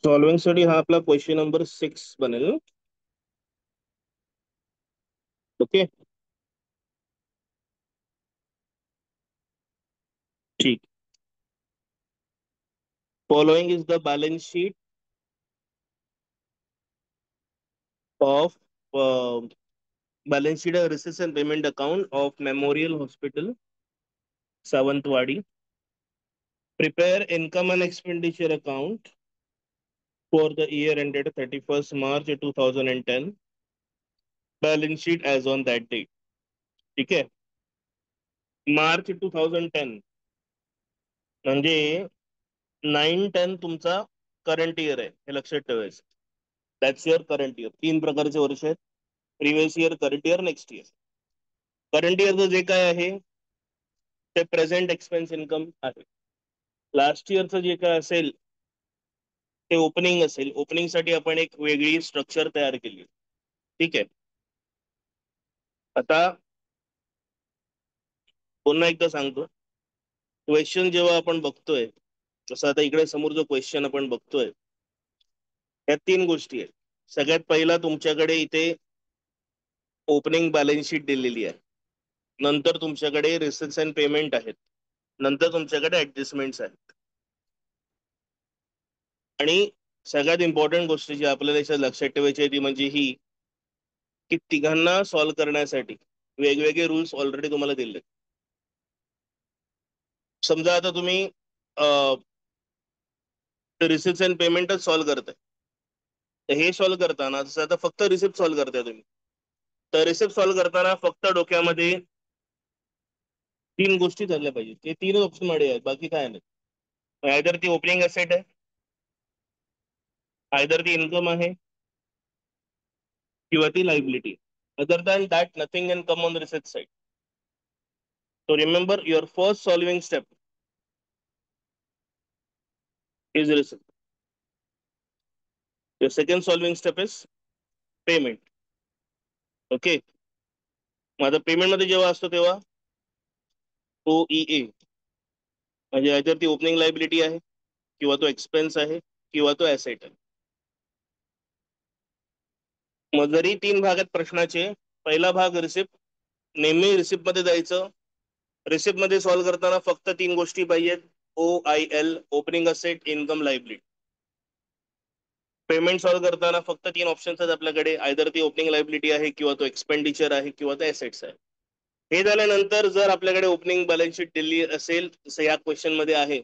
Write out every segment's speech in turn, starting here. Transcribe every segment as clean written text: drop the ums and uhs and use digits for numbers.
Solving साठी हा आपला क्वेश्चन नंबर 6 बनेल ना. ओके, ठीक. Following is the balance sheet of balance sheet receipts and payment account of memorial hospital Sawantwadi. Prepare income and expenditure account for the year ended 31st March 2010. Balance sheet as on that date. ठीक आहे. मार्च 2010 म्हणजे 9-10 तुमचा current year आहे, हे लक्षात ठेवायचं. That's your current year. 3 प्रकारचे वर्ष आहेत: previous year, current year, next year. Current इयरचं जे काय आहे ते प्रेझेंट एक्सपेन्स इन्कम आहे. लास्ट इयरचं जे काय असेल ते ओपनिंग असेल. ओपनिंग साठी आपण एक वेगळी स्ट्रक्चर तयार केली. ठीक आहे. आता पुन्हा एकदा सांगतो, क्वेश्चन जेव्हा आपण बघतोय, जसं आता इकडे समोर जो क्वेश्चन आपण बघतोय, या 3 गोष्टी आहेत. सगळ्यात पहिला तुमच्याकडे इथे ओपनिंग बॅलन्स शीट दिलेली आहे. नंतर तुमच्याकडे रिसिट्स अँड पेमेंट आहेत. नंतर तुमच्याकडे ऍडजस्टमेंट्स आहेत. आणि सगळ्यात इम्पॉर्टंट गोष्ट जी आपल्याला याच्यात लक्षात ठेवायची आहे ती म्हणजे ही, की तिघांना सॉल्व्ह करण्यासाठी वेगवेगळे रूल्स ऑलरेडी तुम्हाला दिले. समजा आता तुम्ही रिसिप्ट अँड पेमेंटच सॉल्व्ह करताय, तर हे सॉल्व्ह करताना जसं आता फक्त रिसिप्ट सॉल्व्ह करताय तुम्ही, तर रिसिप्ट सॉल्व्ह करताना फक्त डोक्यामध्ये 3 गोष्टी झाल्या पाहिजे. ते 3 ऑप्शन मध्ये आहेत, बाकी काय नाही. आयदर ती ओपनिंग असेट आहे, आयदर ती इन्कम आहे, किंवा ती liability. Other than that nothing can come on receipt side. So remember, your first solving step is receipt. Your second solving step is payment. Okay. माझा पेमेंट मध्ये जेव्हा असतो तेव्हा OEA म्हणजे आयदर ती ओपनिंग लायबिलिटी आहे, किंवा तो एक्सपेन्स आहे, किंवा तो ऍसेट आहे. मग जरी 3 भागात प्रश्नाचे, पहिला भाग रिसिप्ट, नेहमी रिसिप्ट मध्ये जायचं. रिसिप्ट मध्ये सॉल्व्ह करताना फक्त 3 गोष्टी पाहिजेत: OIL, opening asset, income, liability. Payment solve करताना फक्त 3 ऑप्शन्स आहेत आपल्याकडे: आयदर ती ओपनिंग लायबिलिटी आहे, किंवा तो एक्सपेंडिचर आहे, किंवा तो ऍसेट्स आहे. हे झाल्यानंतर जर आपल्याकडे ओपनिंग बॅलन्स शीट दिली असेल, जसं या क्वेश्चन मध्ये आहे,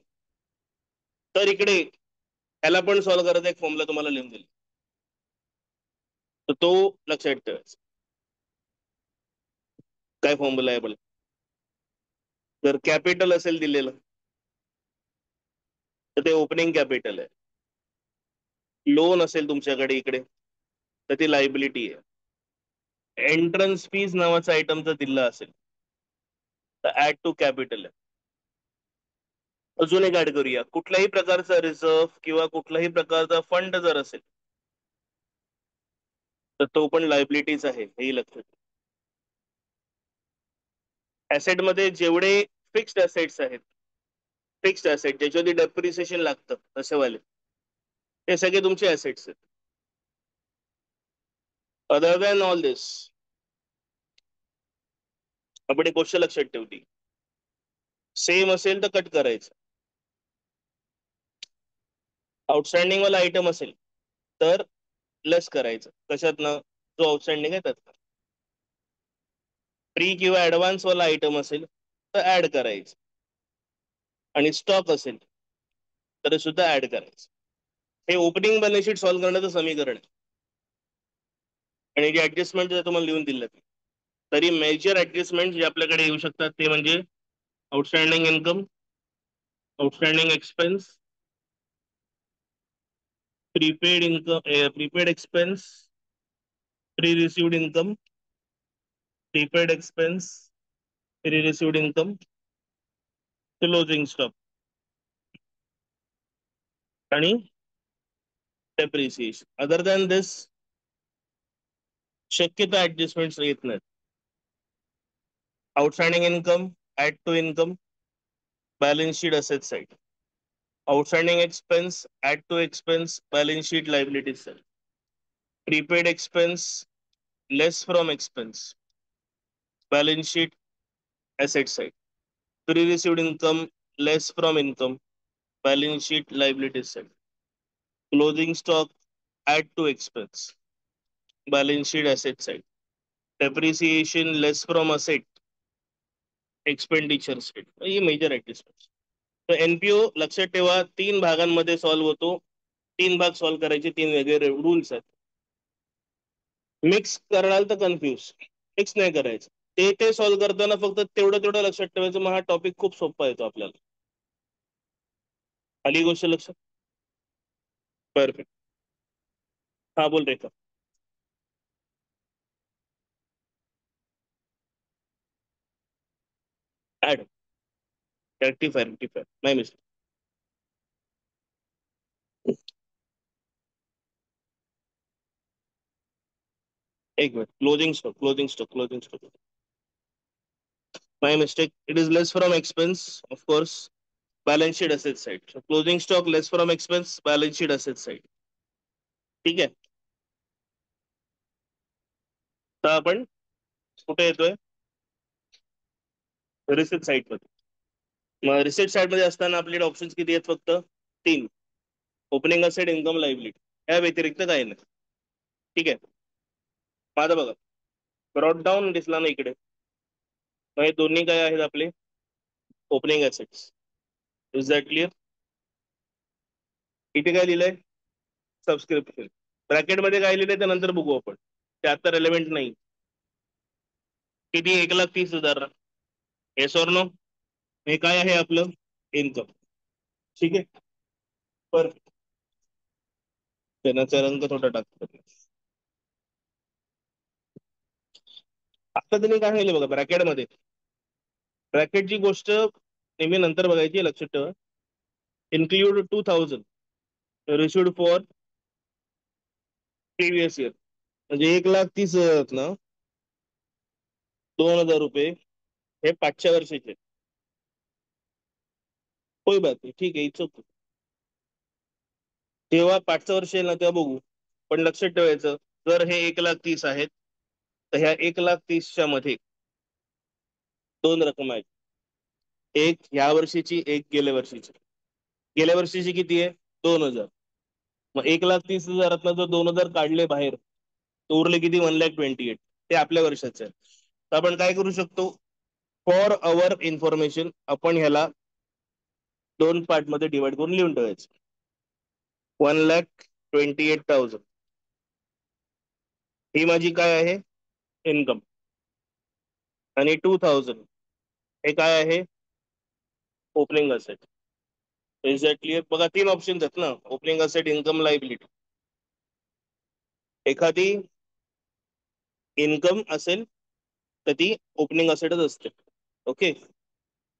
तर इकडे ह्याला पण सॉल्व्ह करायचा एक फॉर्म्युला तुम्हाला लिहून दिली, तर तो लक्षात ठेवायचा. काय फॉर्म्युला आहे? जर कॅपिटल असेल दिलेलं, तर ते ओपनिंग कॅपिटल आहे. लोन असेल तुमच्याकडे इकडे, तर ती लायबिलिटी आहे. एंट्रन्स फीज नावाचा आयटम जर दिला असेल, तर ऍड टू कॅपिटल आहे. अजून एक ऍड करूया, कुठल्याही प्रकारचा रिझर्व्ह किंवा कुठल्याही प्रकारचा फंड जर असेल, तर तो पण लायबिलिटीज आहे, हेही लक्षात. ऍसेट मध्ये जेवढे फिक्स्ड असेट्स आहेत, फिक्स्ड असेट ज्याच्यावरती डेप्रिसिएशन लागतं तसेवाले, हे सगळे तुमचे असेट्स आहेत. अदर दॅन ऑल दिस, आपण एक गोष्ट लक्षात ठेवली, सेम असेल तर कट करायचं. आउटस्टँडिंग वाला आयटम असेल तर लेस करायचं. कशातनं? जो आउटस्टँडिंग आहे त्यात. प्री किंवा ऍडव्हान्स वाला आयटम असेल तर ऍड करायचं, आणि स्टॉक असेल तर सुद्धा ऍड करायचं. हे ओपनिंग बॅलन्स शीट सॉल्व्ह करण्याचं समीकरण आहे. आणि जे ऍडजस्टमेंट तुम्हाला लिहून दिलं, तरी मेजर ऍडजस्टमेंट जे आपल्याकडे येऊ शकतात ते म्हणजे outstanding income, outstanding expense, prepaid income, prepaid expense, pre received income, prepaid expense, pre received income, closing stock आणि डेप्रिसिएशन. अदर दॅन दिस शक्यता ऍडजस्टमेंट येत नाहीत. Outstanding income add to income, balance sheet asset side. Outstanding expense add to expense, balance sheet liability side. Prepaid expense less from expense, balance sheet asset side. Pre-received income less from income, balance sheet liabilities side. Closing stock add to expense, balance sheet asset side. Depreciation less from asset, expenditure side. ही major adjustment. तर NPO लक्षात ठेवा 3 भागांमध्ये solve होतो. 3 भाग solve करायचे 3 वेगळे rules आहेत. मिक्स कराल तर कन्फ्यूज, मिक्स नाही करायचं. ते सॉल्व्ह करताना फक्त तेवढं लक्षात ठेवायचं. मग हा टॉपिक खूप सोपा येतो आपल्याला. आली गोष्ट लक्षात? परफेक्ट. हा बोल रेखा. ऍड रेक्टिफायर नाही मिस्टेक. एक minute. Closing stock my mistake. It is less from expense of course, balance sheet asset side. Closing stock less from expense, balance sheet asset side. ठीक आहे. तर आपण कुठे येतोय? रिसिप्ट साइड मध्ये. मग रिसिप्ट साइड मध्ये असताना आपल्याकडे ऑप्शन्स किती आहेत? फक्त 3. Opening asset, income, liability. या व्यतिरिक्त काही नाही. ठीक आहे. माझं बघा, ब्रॉड डाऊन दिसला ना इकडे. मग हे दोन्ही काय आहेत आपले? Opening assets. Is that clear? इथे काय लिहिलंय? सबस्क्रिप्शन. ब्रॅकेटमध्ये काय लिहिलंय ते नंतर बघू आपण, ते आता रेलेव्हेंट नाही. किती? 1,30,000. Yes or no? हे काय आहे आपलं? इन्कम. ठीक आहे. पर पेनाचा रंग थोडा टाकतो. आता त्यांनी काय सांगितलं बघा ब्रॅकेटमध्ये. ब्रॅकेटची गोष्ट नेहमी नंतर बघायची, लक्षात ठेवा. Include 2,000 received for previous year. म्हणजे 1,30,000 ना 2,000 रुपये हे 5च्या वर्षाचे. कोई बात नाही, ठीक आहे, इट्स ओके. तेव्हा 5चं वर्ष येईल ना तेव्हा बघू. पण लक्षात ठेवायचं, जर हे 1,30,000 आहेत तर ह्या 1,30,000च्या मध्ये 2 रक्कम आहेत. एक ह्या वर्षीची, एक गेल्या वर्षीची. गेल्या वर्षीची किती आहे? 2,000. मग 1,30,000 जर 2,000 काढले बाहेर तर उरले किती? 1,28,000. ते आपल्या वर्षाचे आहे. तर आपण काय करू शकतो? फॉर अवर इन्फॉर्मेशन आपण ह्याला 2 पार्ट मध्ये डिवाइड करून लिहून ठेवायचं. 1,28,000 ही माझी काय आहे? इन्कम. आणि 2,000 हे काय आहे? Opening asset. एक्झॅक्टली. बघा 3 ऑप्शन आहेत ना, ओपनिंग असेट, इन्कम, लायबिलिटी. एखादी इन्कम असेल तर ती ओपनिंग असेटच असते. Okay.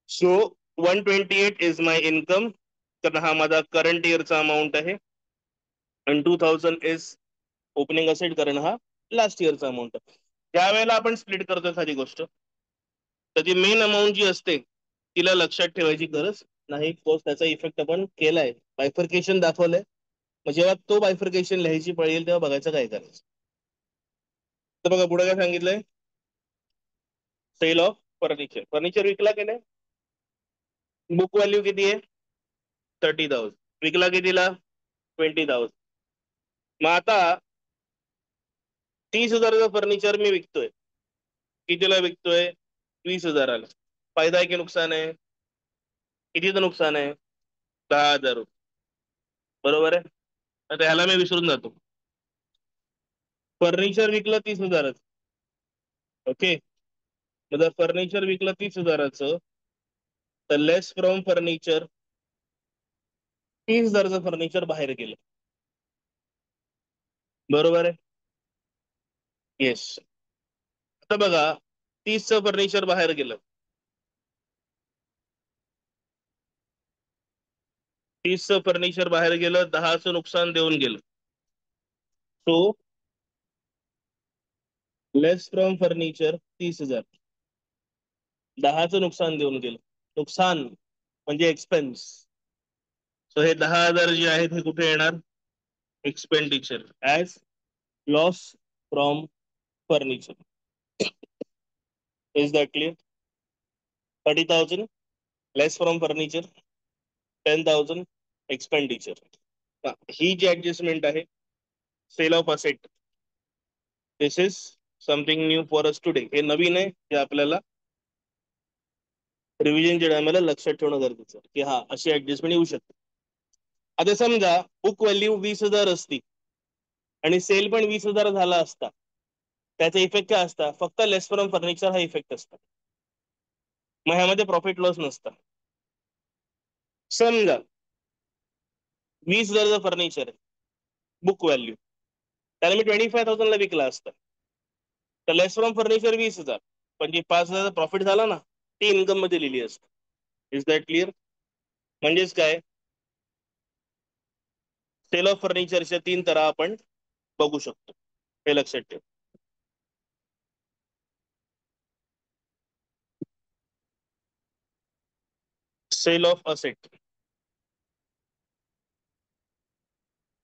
So 128 is my income, कारण हा माझा करंट इयरचा अमाऊंट आहे. आणि 2,000 इज ओपनिंग असेट, कारण हा लास्ट इयरचा अमाऊंट आहे. ज्या वेळेला आपण स्प्लिट करतो एखादी गोष्ट, तर ती मेन अमाऊंट जी असते तिला लक्षात ठेवायची गरज नाही. कोर्स त्याचा इफेक्ट आपण केलाय, बायफर्केशन दाखवलंय. मग जेव्हा तो बायफर्केशन लिहायची पळ येईल तेव्हा बघायचं काय करायचं. तर बघा पुढे काय सांगितलंय? Sale of furniture. फर्निचर विकला की नाही? बुक व्हॅल्यू किती आहे? 30,000. विकला कितीला? 20,000. मग आता 30,000चं फर्निचर मी विकतोय. कितीला विकतोय? 20,000ला. फायदा आहे की नुकसान आहे? कितीचं नुकसान आहे? 10,000 रुपये. बरोबर आहे. आता ह्याला मी विसरून जातो. फर्निचर विकलं 30,000चं. ओके. मग जर फर्निचर विकलं 30,000चं तर लेस फ्रॉम फर्निचर 30,000चं फर्निचर बाहेर गेलं. बरोबर आहे. येस. आता बघा 30चं फर्निचर बाहेर गेलं. 30चं फर्निचर बाहेर गेलं, 10चं नुकसान देऊन गेलं. सो लेस फ्रॉम फर्निचर 30,000, 10चं नुकसान देऊन गेलं. नुकसान म्हणजे एक्सपेन्स. सो हे 10,000 जे आहेत हे कुठे येणार? Expenditure as loss from furniture. Is that clear? 30,000 less from furniture, 10,000 expenditure. ही जी ऍडजस्टमेंट आहे, sale of asset, this is something new for us today. हे नवीन आहे, जे आपल्याला रिव्हिजनच्या टायमाला लक्षात ठेवणं गरजेचं आहे की हा अशी ऍडजस्टमेंट येऊ शकते. आता समजा बुक व्हॅल्यू 20,000 असती आणि सेल पण 20,000 झाला असता, त्याचा इफेक्ट काय असता? फक्त लेस फ्रॉम फर्निचर हा इफेक्ट असता, मग ह्यामध्ये प्रॉफिट लॉस नसता. समजा 20,000 फर्निचर आहे बुक व्हॅल्यू, त्याला मी 25,000 ला विकला असता, तर लेस फ्रॉम फर्निचर 20,000, पण जी 5,000 प्रॉफिट झाला ना, ती इन्कम मध्ये लिहिली असते. Is that clear? म्हणजेच काय, सेल ऑफ फर्निचरच्या 3 तऱ्हा आपण बघू शकतो, हे लक्षात ठेव. Sale of asset.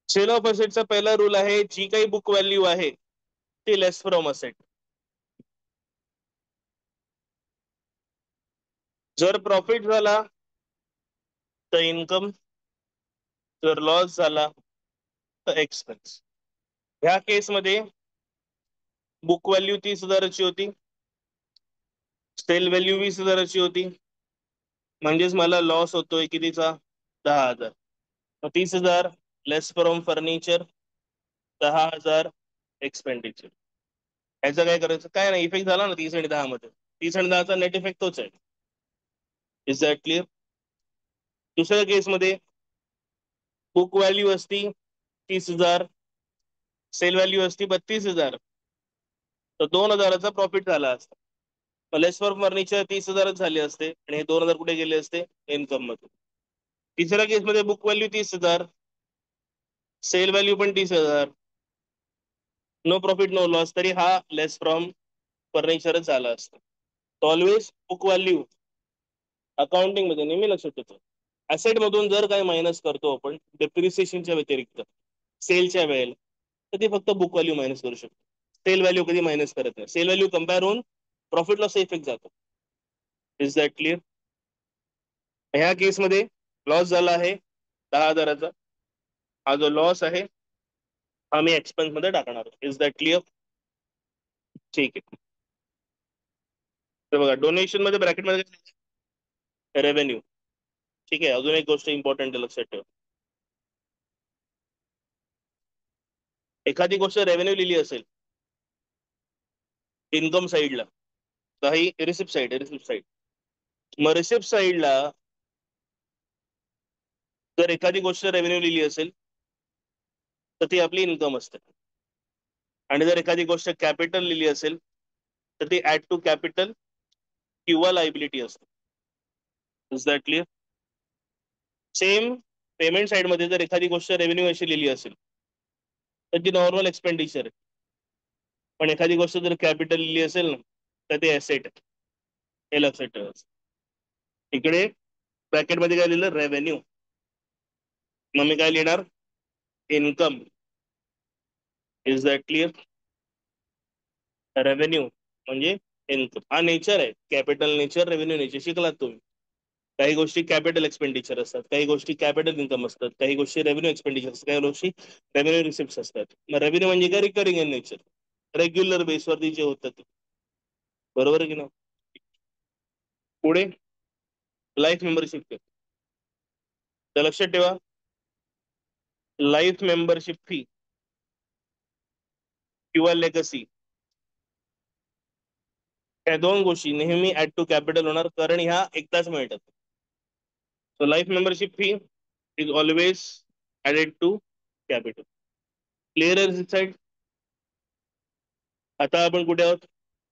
Sale of असेटचा पहिला रूल आहे, जी काही बुक व्हॅल्यू आहे ती लेस फ्रॉम असेट. जर प्रॉफिट झाला तर इन्कम, जर लॉस झाला तर एक्सपेन्स. ह्या केसमध्ये बुक व्हॅल्यू 30,000ची होती, सेल व्हॅल्यू 20,000ची होती, म्हणजेच मला लॉस होतोय कितीचा? 10,000. 30,000 लेस फ्रॉम फर्निचर, 10,000 एक्सपेंडिचर. ह्याचं काय करायचं? काय नाही, इफेक्ट झाला ना 30 आणि 10 मध्ये, 30 आणि 10चा नेट इफेक्ट तोच आहे. Is that clear? दुसऱ्या केसमध्ये बुक व्हॅल्यू असती 30,000, सेल व्हॅल्यू असती 32,000, तर 2,000चा प्रॉफिट झाला असता. लेस फॉर फर्निचर 30,000 झाले असते आणि हे 2,000 कुठे गेले असते? इन्कम मध्ये. तिसऱ्या केसमध्ये बुक व्हॅल्यू 30,000, सेल व्हॅल्यू पण 30,000, नो प्रॉफिट नो लॉस, तरी हा लेस फ्रॉम फर्निचरच झाला असतं. ऑलवेज बुक व्हॅल्यू अकाउंटिंग मध्ये नेहमी लक्षात ठेवतो, ऍसेट मधून जर काही मायनस करतो आपण डेप्रिसिएशनच्या व्यतिरिक्त सेलच्या वेळेला, तर ते फक्त बुक व्हॅल्यू मायनस करू शकतो. सेल व्हॅल्यू कधी मायनस करत नाही. सेल व्हॅल्यू कम्पेअर होऊन प्रॉफिट लॉस इफेक्ट जातो. Is that clear? ह्या केसमध्ये लॉस झाला आहे 10,000चा, हा जो लॉस आहे हा मी एक्सपेन्स मध्ये टाकणार. Is that clear? ठीक आहे. तर बघा, डोनेशन मध्ये ब्रॅकेट मध्ये रेव्हेन्यू. ठीक आहे, अजून एक गोष्ट इम्पॉर्टंट लक्षात ठेवा, एखादी गोष्ट रेव्हेन्यू लिहिली असेल इन्कम साईडला, काही रिसिप्ट साईड आहे, रिसिप्ट साईड, मग रिसिप्ट साईडला जर एखादी गोष्ट रेव्हेन्यू लिहिली असेल तर ती आपली इन्कम असते, आणि जर एखादी गोष्ट कॅपिटल लिहिली असेल तर ती ऍड टू कॅपिटल किंवा लायबिलिटी असते. Is that clear? Same payment side मध्ये जर एखादी गोष्ट रेव्हेन्यू अशी लिहिली असेल तर ती नॉर्मल एक्सपेंडिचर आहे, पण एखादी गोष्ट जर कॅपिटल लिहिली असेल ना तर ते ऍसेट आहे, हे लक्षात ठेवायचं. इकडे ब्रॅकेटमध्ये काय लिहिलं? रेव्हेन्यू. मग मी काय लिहिणार? Income. Is that clear? Revenue म्हणजे इन्कम, हा नेचर आहे, कॅपिटल नेचर, रेव्हेन्यू नेचर शिकलात तुम्ही. काही गोष्टी कॅपिटल एक्सपेंडिचर असतात, काही गोष्टी कॅपिटल इन्कम असतात, काही गोष्टी रेव्हेन्यू एक्सपेंडिचर असतात, काही गोष्टी रेव्हेन्यू रिसिप्ट असतात. मग रेव्हेन्यू म्हणजे काय? रिकरिंग इन नेचर, रेग्युलर बेसवरती जे होतं ते. बरोबर आहे की नाही? पुढे लाईफ मेंबरशिप. तर लक्षात ठेवा, लाईफ मेंबरशिप फी किंवा लेगसी, ह्या दोन गोष्टी नेहमी ऍड टू कॅपिटल होणार, कारण ह्या एकदाच मिळतात. So life membership fee is always added to capital. Clear side? आता आपण कुठे आहोत?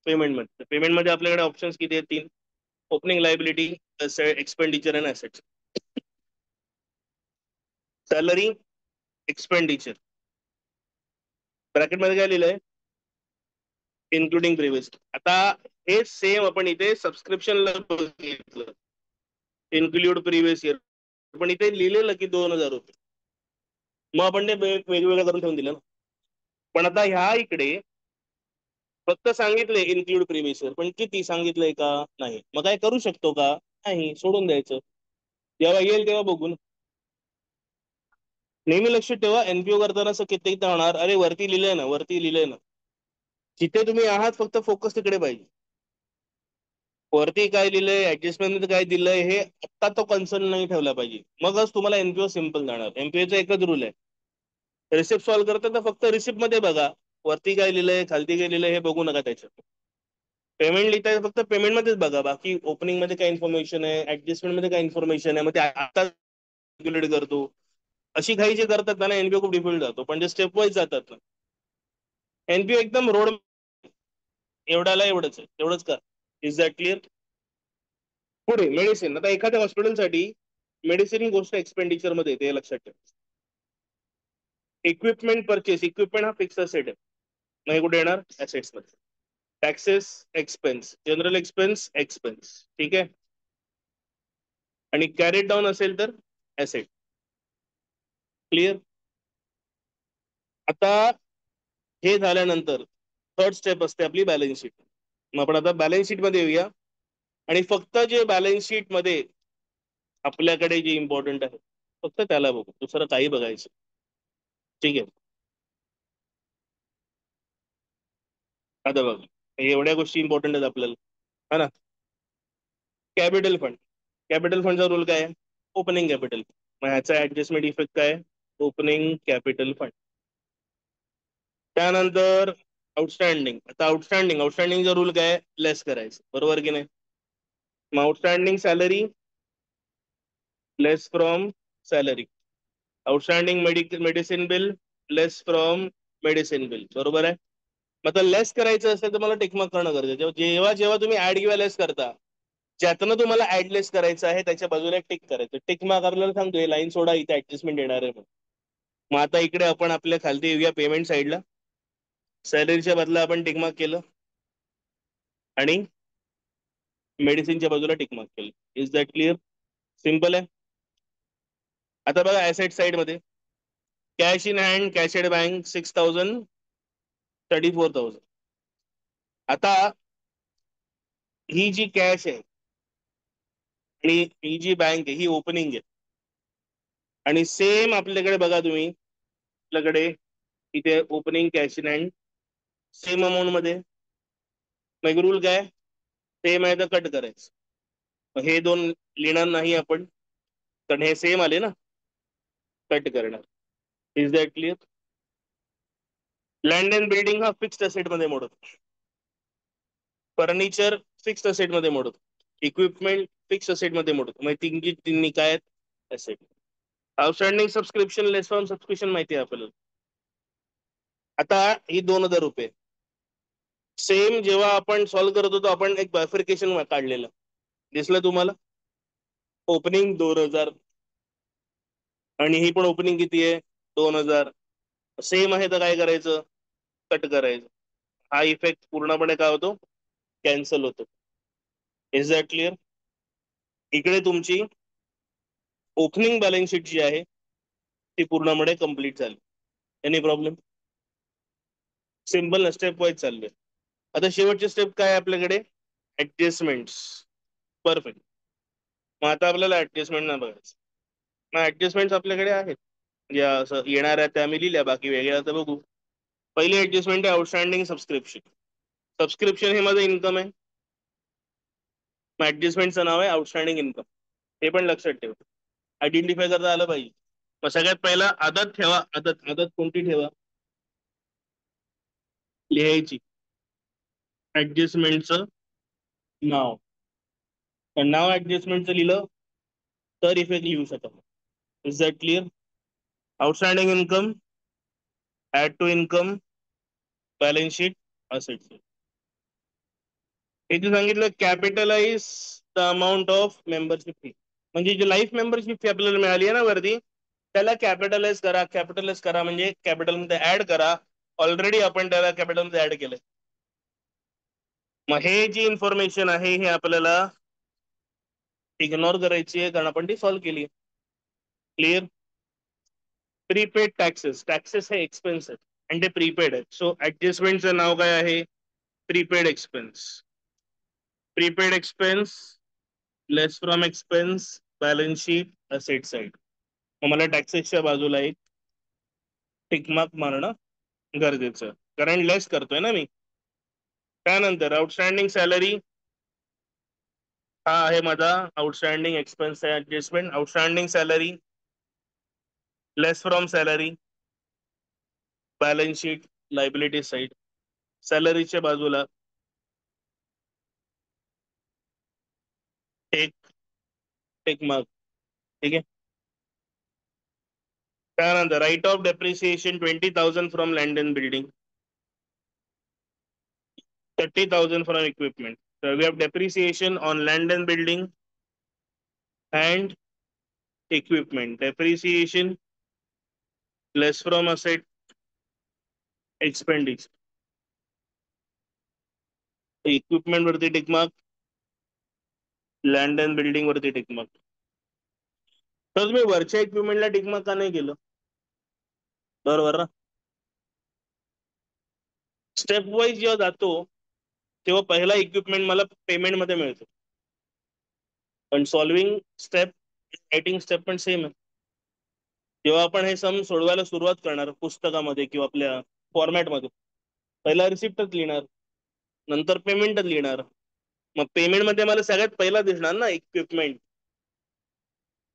पेमेंट मध्ये. पेमेंट मध्ये आपल्याकडे ऑप्शन्स किती आहेत? 3. Opening liability, expenditure and assets. Salary expenditure ब्रॅकेटमध्ये काय लिहिलंय, इन्क्लुडिंग प्रिव्हियस. आता हे सेम आपण इथे सबस्क्रिप्शनला बघितलं, इन्क्लूड प्रिव्हियस इयर, पण इथे लिहिलेलं की 2,000 रुपये. मग आपण ते वेगवेगळं करून ठेवून दिलं ना. पण आता ह्या इकडे फक्त सांगितलंय इन्क्लूड प्रिव्हियस इयर, पण किती सांगितलंय का नाही. मग काय करू शकतो का, नाही, सोडून द्यायचं. जेव्हा येईल तेव्हा बघू ना. नेहमी लक्षात ठेवा, एनपीओ करताना असं कित्येकदा होणार, अरे वरती लिहिलंय ना, वरती लिहिलंय ना. जिथे तुम्ही आहात फक्त फोकस तिकडे पाहिजे. वरती काय लिहिलंय, ऍडजस्टमेंट मध्ये काय दिलंय, हे आत्ता तो कन्सर्न नाही ठेवला पाहिजे. मगच तुम्हाला एनपीओ सिम्पल जाणार. एनपीओचा एकच रूल आहे, रिसिप्ट सॉल्व्ह करता तर फक्त रिसिप्ट मध्ये बघा, वरती काय लिहिलंय खालती काय लिहिलंय हे बघू नका. त्याच्यात पेमेंट लिहिताय फक्त पेमेंट मध्येच बघा, बाकी ओपनिंग मध्ये काय इन्फॉर्मेशन आहे, ऍडजस्टमेंट मध्ये काय इन्फॉर्मेशन आहे, मग ते आता कॅल्क्युलेट करतो. अशी काही जे करतात ना, एनपीओ खूप डिफिकल्ट जातो. पण जे स्टेप वाईज जातात ना, एनपीओ एकदम रोड, एवढ्याला एवढंच आहे, एवढंच कर. Is that clear? पुढे मेडिसिन. आता एखाद्या हॉस्पिटलसाठी मेडिसिन ही गोष्ट एक्सपेंडिचर मध्ये येते, हे लक्षात ठेवा. इक्विपमेंट परचेस, इक्विपमेंट हा फिक्स असेट आहे, नाही कुठे येणार, ऍसेट्स मध्ये. Taxes expense, general expense expense, ठीक आहे. आणि कॅरेट डाऊन असेल तर ऍसेट. क्लिअर? आता हे झाल्यानंतर थर्ड स्टेप असते आपली बॅलन्स शीट. मग आपण आता बॅलन्स शीट मध्ये येऊया, आणि फक्त जे बॅलन्स शीट मध्ये आपल्याकडे जे इम्पॉर्टंट आहे फक्त त्याला बघू, दुसरं काही बघायचं. ठीक आहे. आता बघ, एवढ्या गोष्टी इम्पॉर्टंट आहेत आपल्याला, है ना. कॅपिटल फंड, कॅपिटल फंडचा रूल काय आहे, ओपनिंग कॅपिटल. मग ह्याचा ऍडजस्टमेंट इफेक्ट काय, ओपनिंग कॅपिटल फंड. त्यानंतर आउटस्टँडिंग. आता आउटस्टँडिंगचा रूल काय, लेस करायचं, बरोबर की नाही. मग outstanding salary less from salary, outstanding medicine bill less from medicine bill, बरोबर आहे. मग आता लेस करायचं असेल तर मला टिकमार्क करणं गरजेचं. जेव्हा जेव्हा तुम्ही ऍड किंवा लेस करता, ज्यातनं तुम्हाला ऍड लेस करायचं आहे त्याच्या बाजूला टिक करायचं. टिक मार्क आपल्याला सांगतोय लाईन सोडा, इथे ऍडजस्टमेंट येणार आहे. मग आता इकडे आपण आपल्या खालती येऊया पेमेंट साईडला. सॅलरीच्या बदला आपण टिक मार्क केलं, आणि मेडिसिनच्या बाजूला टिक मार्क केलं. Is that clear? सिम्पल आहे. आता बघा ऍसेट साईड मध्ये, cash in hand, cash at bank 6,000, 34,000. आता ही जी कॅश आहे आणि ही जी बँक आहे ही ओपनिंग आहे. आणि सेम आपल्याकडे बघा तुम्ही, आपल्याकडे इथे opening cash in hand same amount मध्ये. मग रूल काय, सेम आहे तर कट करायचं. मग हे दोन लिहिणार नाही आपण, कारण हे सेम आले ना, कट करणार. Is that clear? Land and building हा फिक्स्ड असेट मध्ये मोडतो, फर्निचर फिक्स्ड असेट मध्ये मोडतो, इक्विपमेंट फिक्स असेट मध्ये मोडतो. मग तिन्ही काय आहेत, asset. Outstanding subscription less on subscription माहिती आहे आपल्याला. आता ही 2,000 रुपये सेम जेव्हा आपण सॉल्व्ह करत होतो, आपण एक बायफर्केशन काढलेलं, दिसलं तुम्हाला. ओपनिंग 2,000 आणि ही पण ओपनिंग किती आहे, 2,000. सेम आहे तर काय करायचं, कट करायचं. हा इफेक्ट पूर्णपणे काय होतो, कॅन्सल होतो. Is that clear? इकडे तुमची ओपनिंग बॅलन्स शीट जी आहे ती पूर्णपणे कम्प्लीट झाली. Any problem? सिम्पल ना, स्टेप वाईज चाललोय. आता शेवटची स्टेप काय आहे आपल्याकडे, ऍडजस्टमेंट्स. परफेक्ट. मग आता आपल्याला ऍडजस्टमेंट नाही बघायचं. मग ऍडजस्टमेंट्स आपल्याकडे आहेत, या असं येणार आहे त्या आम्ही लिहिल्या, बाकी वेगळ्या तर बघू. पहिली ऍडजस्टमेंट आहे आउटस्टँडिंग सबस्क्रिप्शन. सबस्क्रिप्शन हे माझं इन्कम आहे, मग ऍडजस्टमेंटचं नाव आहे आउटस्टँडिंग इन्कम. हे पण लक्षात ठेवा, आयडेंटिफाय करता आलं पाहिजे. मग सगळ्यात पहिला आदत ठेवा, आदत. आदत कोणती ठेवा, लिहायची ऍडजस्टमेंटचं नाव. पण नाव ऍडजस्टमेंटचं लिहिलं तर इफेक्ट लिहू शकतो. Is that clear? Outstanding income, add to income, balance sheet, assets. इथे सांगितलं capitalise the amount of membership fee, म्हणजे जी लाईफ मेंबरशिप फी आपल्याला मिळाली आहे ना वरती, त्याला कॅपिटलाइज करा म्हणजे कॅपिटलमध्ये ऍड करा. ऑलरेडी आपण त्याला कॅपिटलमध्ये ऍड केलंय. मग हे जी इन्फॉर्मेशन आहे हे आपल्याला इग्नोर करायची आहे कारण आपण ती सॉल्व्ह केली. क्लिअर. प्रीपेड टॅक्सेस हे एक्सपेन्स आहेत आणि ते प्रीपेड आहेत. सो ऍडजस्टमेंटचं नाव काय आहे? Prepaid expense. Prepaid expense less from expense balance sheet asset side. मग मला टॅक्सेसच्या बाजूला एक टिकमार्क मारणं गरजेचं कारण लेस करतोय ना मी. त्यानंतर आउटस्टँडिंग सॅलरी हा आहे माझा आउटस्टँडिंग एक्सपेन्स आहे adjustment. Outstanding salary less from salary balance sheet liability side. सॅलरीच्या बाजूला एक टिकमार्क. ठीक आहे. त्यानंतर write off depreciation 20,000 from land and building, 30,000 from equipment. So we have depreciation on land and building and equipment. Depreciation less from asset expenditure. Equipment वरती tick mark, land and building वरती tick mark. तर तुम्ही वरच्या इक्विपमेंटला tick mark का नाही केलं? बरोबर ना. स्टेप वाईज जेव्हा जातो तेव्हा पहिला इक्विपमेंट मला पेमेंट मध्ये मिळतो. पण सॉल्विंग स्टेप रायटिंग स्टेप पण सेम आहे. जेव्हा आपण हे सम सोडवायला सुरुवात करणार पुस्तकामध्ये किंवा आपल्या फॉर्मॅटमध्ये पहिला रिसिप्टच लिहिणार, नंतर पेमेंटच लिहिणार. मग पेमेंट मध्ये मला सगळ्यात पहिला दिसणार ना इक्विपमेंट.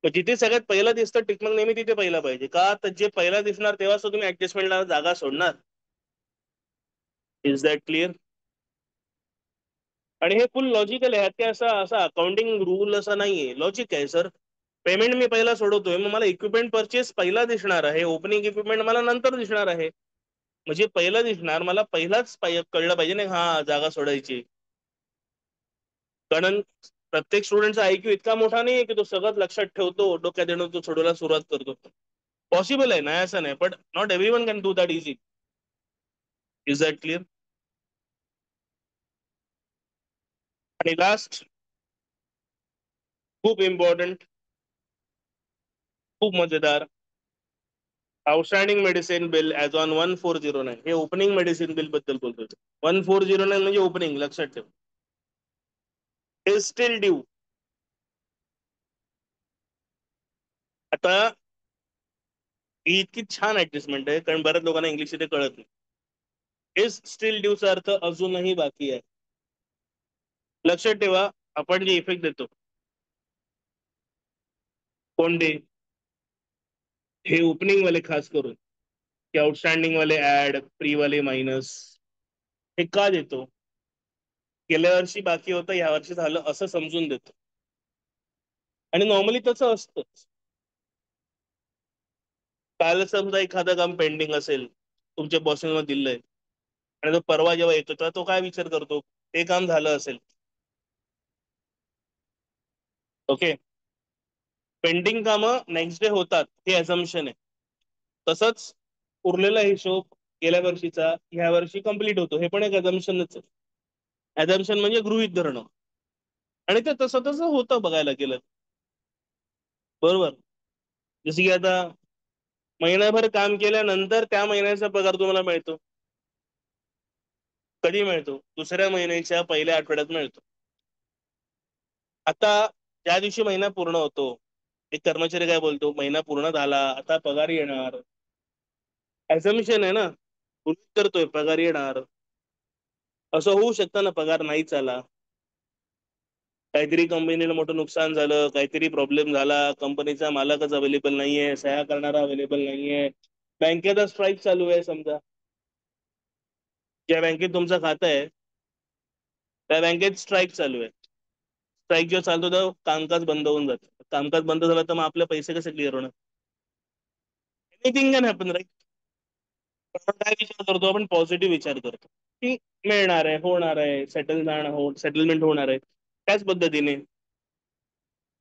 मग जिथे सगळ्यात पहिला दिसतं टिकमार्क नेहमी तिथे पहिला पाहिजे का? तर जे पहिला दिसणार तेव्हाच तुम्ही ऍडजस्टमेंटला जागा सोडणार. Is that clear? आणि हे फुल लॉजिकल आहे. ते असा असा अकाउंटिंग रूल असा नाहीये, लॉजिक आहे सर. पेमेंट मी पहिला सोडवतोय मग मला इक्विपमेंट परचेस पहिला दिसणार आहे, ओपनिंग इक्विपमेंट मला नंतर दिसणार आहे. म्हणजे पहिला दिसणार मला पहिलाच कळलं पाहिजे ना हा जागा सोडायची. कारण प्रत्येक स्टुडंटचा आयक्यू इतका मोठा नाहीये की तो सगळं लक्षात ठेवतो, डोक्यात येणं तो सोडवायला सुरुवात करतो. पॉसिबल आहे नाही असं नाही, but not everyone can do that easy. Is that clear? आणि लास्ट खूप इम्पॉर्टंट, खूप मजेदार, outstanding medicine bill as on 1409. हे ओपनिंग मेडिसिन बिल बद्दल बोलतोय. 1409 म्हणजे ओपनिंग, लक्षात ठेव. Is steel due. आता ही इतकी छान ऍडजस्टमेंट आहे कारण बऱ्याच लोकांना इंग्लिश इथे कळत नाही. इज स्टील ड्यूचा अर्थ अजूनही बाकी आहे. लक्षात ठेवा आपण जे इफेक्ट देतो कोणते हे ओपनिंग वाले खास करून की आउटस्टँडिंग वाले ऍड, प्री वाले मायनस, हे का देतो? गेल्या वर्षी बाकी होतं या वर्षी झालं असं समजून देतो. आणि नॉर्मली तसं असतंच. काल समजा एखादं काम पेंडिंग असेल तुमच्या बॉसने दिलंय आणि तो परवा जेव्हा येतो तेव्हा तो काय विचार करतो? ते काम झालं असेल. ओके. पेंडिंग कामं नेक्स्ट डे होतात हे अझम्पशन आहे. तसंच उरलेला हिशोब गेल्या वर्षीचा ह्या वर्षी कंप्लीट होतो हे पण एक अझम्पशनच आहे. अझम्पशन म्हणजे गृहीत धरणं. आणि ते तसं तसं होतं बघायला गेलं. बरोबर. जसं की आता महिनाभर काम केल्यानंतर त्या महिन्याचा पगार तुम्हाला मिळतो. कधी मिळतो? दुसऱ्या महिन्याच्या पहिल्या आठवड्यात मिळतो. आता ज्या दिवशी महिना पूर्ण होतो एक कर्मचारी काय बोलतो? महिना पूर्ण झाला आता पगार येणार. ऍझम्पशन आहे ना, गृहीत करतोय पगार येणार. असं होऊ शकतं ना पगार नाहीच आला, काहीतरी कंपनीला मोठं नुकसान झालं, काहीतरी प्रॉब्लेम झाला, कंपनीचा मालकच अवेलेबल नाहीये, सह्या करणारा अवेलेबल नाहीये, बँकेचा स्ट्राईक चालू आहे समजा. ज्या बँकेत तुमचं खातं आहे त्या बँकेत स्ट्राईक चालू आहे. स्ट्राईक जेव्हा चालतो तेव्हा कामकाज बंद होऊन जातं. कामकाज बंद झालं तर मग आपले पैसे कसे क्लिअर होणार? Anything can happen right. आपण काय विचार करतो? आपण पॉझिटिव्ह विचार करतो की मिळणार आहे, होणार आहे, सेटलमेंट होणार आहे. त्याच पद्धतीने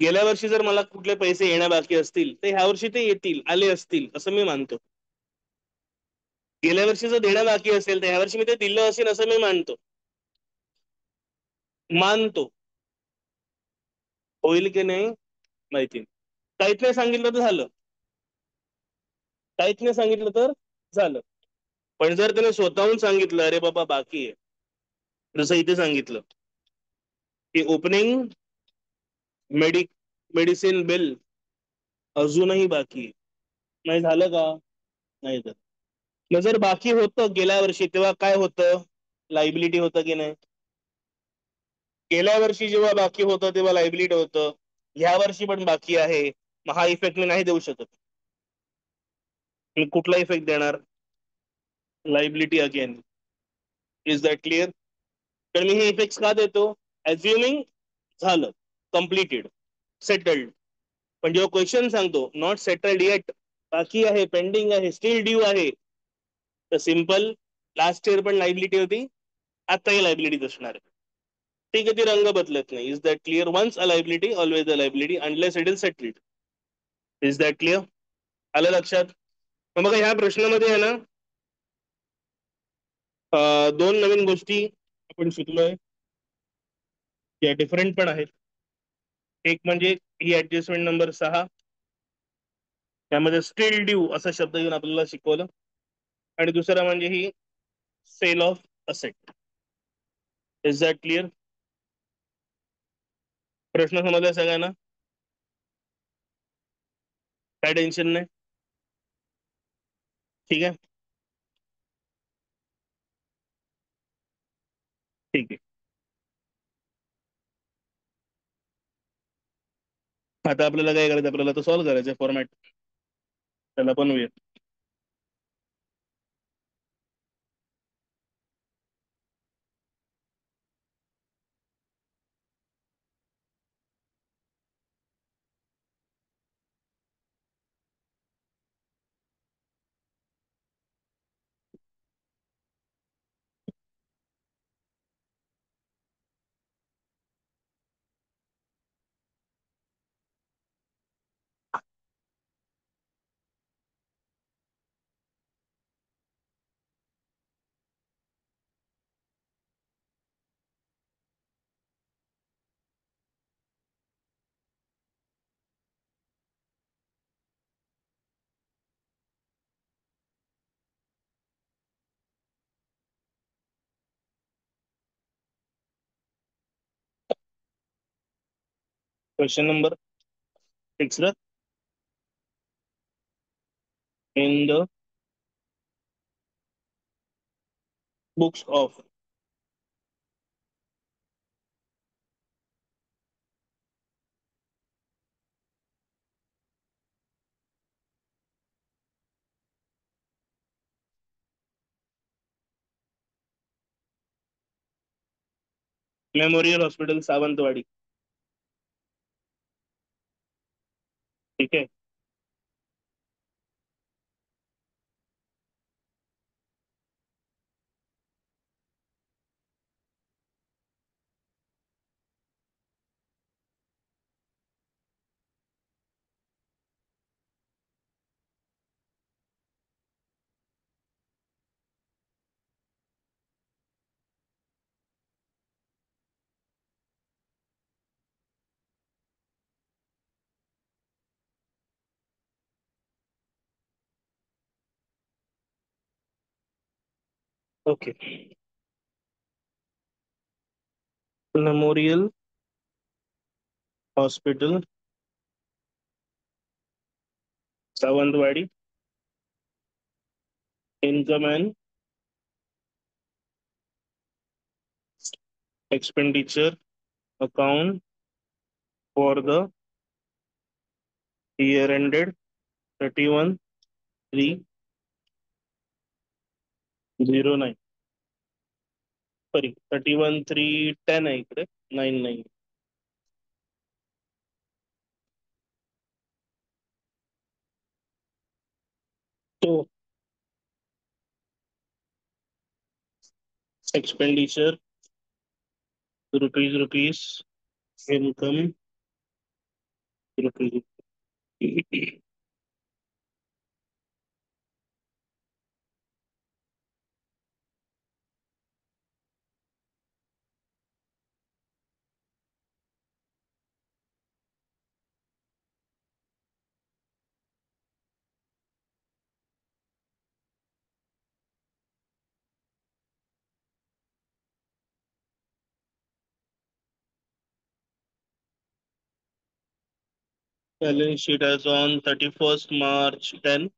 गेल्या वर्षी जर मला कुठले पैसे येण्या बाकी असतील तर ह्या वर्षी ते येतील, आले असतील असं मी मानतो. गेल्या वर्षी जर देणं बाकी असेल तर ह्या वर्षी मी ते दिलं असेल असं मी मानतो. मानतो. होईल की नाही माहिती नाही. काहीच नाही सांगितलं तर झालं. काहीच नाही सांगितलं तर झालं. पण जर त्याने स्वतःहून सांगितलं अरे बाबा बाकी आहे, जसं इथे सांगितलं की ओपनिंग मेडि मेडिसिन बिल अजूनही बाकी आहे, नाही झालं का? नाही झालं. मग जर बाकी होतं गेल्या वर्षी तेव्हा काय होतं? लायबिलिटी होतं की नाही? गेल्या वर्षी जेव्हा बाकी होतं तेव्हा लायबिलिटी होतं. ह्या वर्षी पण बाकी आहे, मग हा इफेक्ट मी नाही देऊ शकत. मी कुठला इफेक्ट देणार? Liability again. Is that clear? तर मी हे इफेक्ट का देतो? अज्युमिंग झालं, कम्प्लिटेड, सेटल्ड. पण जेव्हा क्वेश्चन सांगतो नॉट सेटल्ड येट, बाकी आहे, पेंडिंग आहे, स्टील ड्यू आहे, तर सिम्पल लास्ट इयर पण लायबिलिटी होती, आताही लायबिलिटीच असणार आहे. ठीक आहे, ती रंग बदलत नाही. Is that clear? Once a liability always a liability unless it is settled. Is that clear? आलं लक्षात? मग बघा ह्या प्रश्नामध्ये आहे ना, दोन नवीन गोष्टी आपण शिकलोय, या डिफरंट पण आहेत. एक म्हणजे ही ऍडजस्टमेंट नंबर 6, त्यामध्ये स्टील ड्यू असा शब्द घेऊन आपल्याला शिकवलं. आणि दुसरा म्हणजे ही sale of asset. Is that clear? प्रश्न समजला सगळ्यांना? काय टेन्शन नाही? ठीक आहे. ठीक आहे. आता आपल्याला काय करायचं? आपल्याला तर सॉल्व्ह करायचं फॉर्मॅट, त्याला बनवूया. Question number 6 in the books of memorial hospital Sawantwadi. ठीक आहे. Okay. Memorial hospital Sawantwadi, income and expenditure account for the year ended 31/3/09. Sorry, 31/3/10 आहे इकडे, 9 नाही. तो एक्सपेंडिचर रुपीज, इनकम रुपये. Balance sheet as on 31st March 10.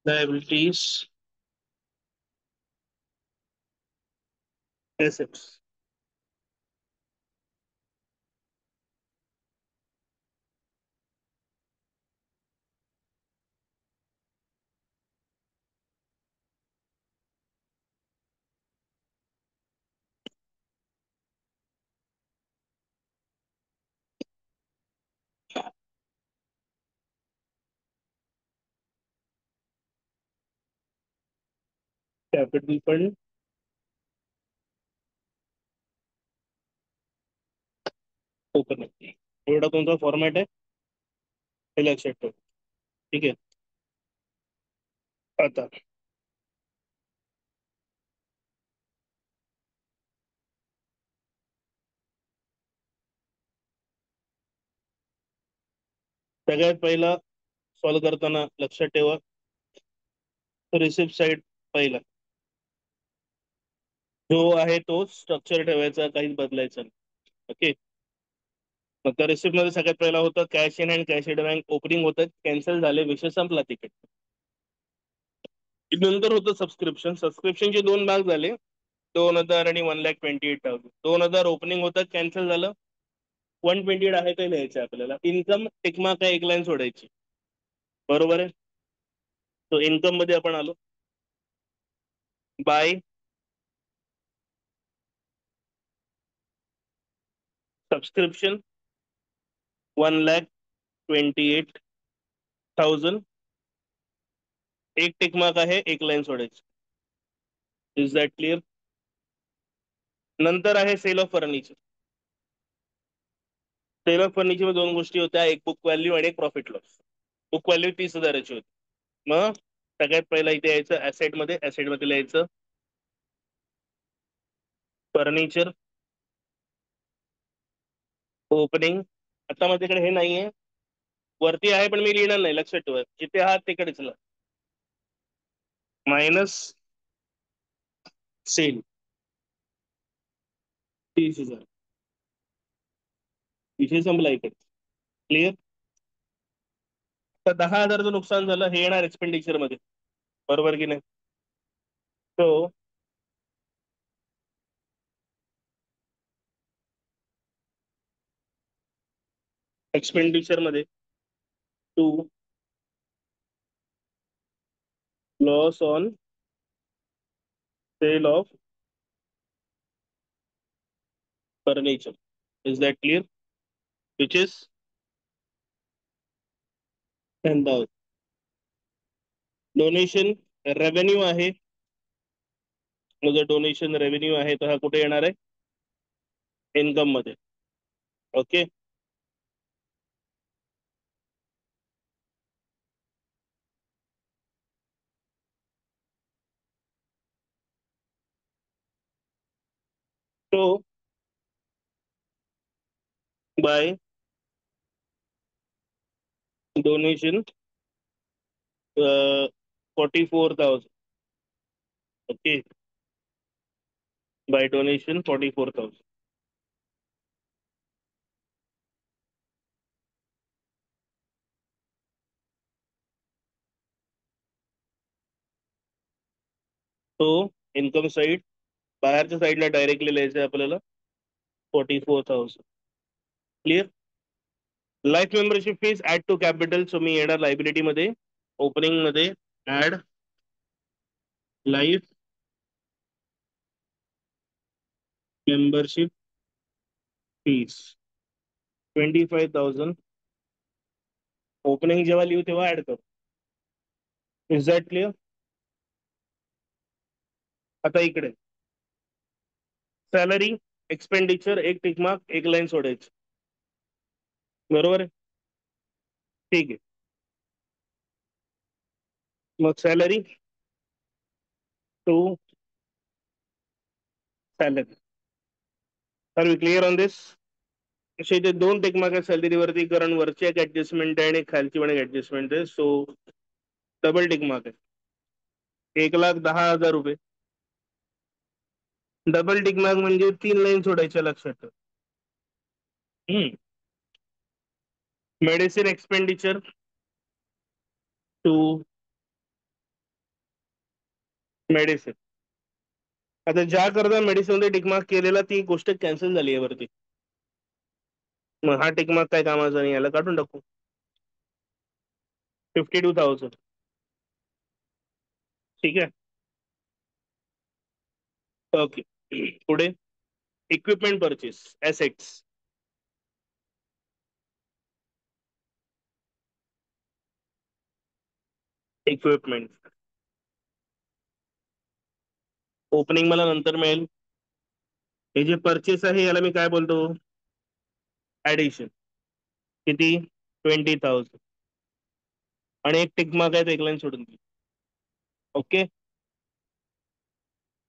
Liabilities, assets. Capital fund, open. एवढा तुमचा format आहे, हे लक्षात ठेव. ठीक आहे. आता सगळ्यात पहिला सॉल्व्ह करताना लक्षात ठेवा, रिसिप्ट साइड पहिला जो आहे तो स्ट्रक्चर ठेवायचा, काहीच बदलायचं नाही. ओके. मग त्या रिसिप्ट मध्ये सगळ्यात पहिला होतं cash in and cash in bank opening होतं, कॅन्सल झाले, विषय संपला, तिकीट. नंतर होतं सबस्क्रिप्शन. सबस्क्रिप्शनचे दोन भाग झाले, 2,000 आणि 1,28,000. 2,000 ओपनिंग होतं, कॅन्सल झालं. 128 आहे ते लिहायचं आपल्याला. इन्कम टिकमा काय एक लाईन सोडायची. बरोबर आहे. तो इन्कम मध्ये आपण आलो. By subscription 1,28,000. एक टिक मार्क आहे, एक लाईन सोडायची. Is that clear? नंतर आहे sale of furniture. Sale of furniture मध्ये दोन गोष्टी होत्या, एक बुक व्हॅल्यू आणि एक प्रॉफिट लॉस. बुक व्हॅल्यू 30,000ची होती. मग सगळ्यात पहिला इथे यायचं ऍसेट मध्ये लिहायचं फर्निचर ओपनिंग. आता माझ्याकडे हे नाहीये, वरती आहे पण मी लिहिणार नाही, लक्षात ठेवा. जिथे आहात तिकडेच मायनस सेल 30,000. विषय संपला इकडे. क्लिअर? तर 10,000चं नुकसान झालं, हे येणार एक्सपेंडिचर मध्ये. बरोबर की नाही? तो एक्सपेंडिचर मध्ये to loss on sale of furniture. Is that clear? Which is 10,000. Donation revenue आहे, मग जर डोनेशन रेव्हेन्यू आहे तर हा कुठे येणार आहे? इन्कम मध्ये. ओके. तो by donation 44,000. Okay. By donation 44,000. तो इन्कम साइड बाहेरच्या साईडला डायरेक्टली लिहायचं आहे आपल्याला 44,000. Clear? Life membership fees add to capital. So मी येणार लायबिलिटी मध्ये, ओपनिंग मध्ये add life membership fees 25,000. Opening जेव्हा लिहू तेव्हा ऍड कर. Is that clear? आता इकडे सॅलरी एक्सपेंडिचर एक टिक मार्क एक लाईन सोडायची. बरोबर आहे? ठीक आहे. मग salary to salary. Are we clear on this? असे इथे दोन टिक मार्क सॅलरीवरती, कारण वरची एक ऍडजस्टमेंट आहे आणि खालची पण एक ऍडजस्टमेंट आहे. सो डबल टिक मार्क आहे. 1,10,000 रुपये. डबल टिक मार्क म्हणजे 3 लाईन सोडायच्या, लक्षात ठेव. Medicine expenditure to medicine. आता ज्या करता मेडिसिन मध्ये टिकमार्क केलेला ती गोष्ट कॅन्सल झाली आहे वरती. मग हा टिकमार्क काय कामाचा नाही, याला काढून टाकू. 52,000. ठीक आहे. ओके. पुढे equipment purchase assets. Equipment opening मला नंतर मिळेल. हे जे परचेस आहे याला मी काय बोलतो? ऍडिशन. किती? 20,000. आणि एक टिक मार्क आहे, तो एक लाईन सोडून दे. ओके.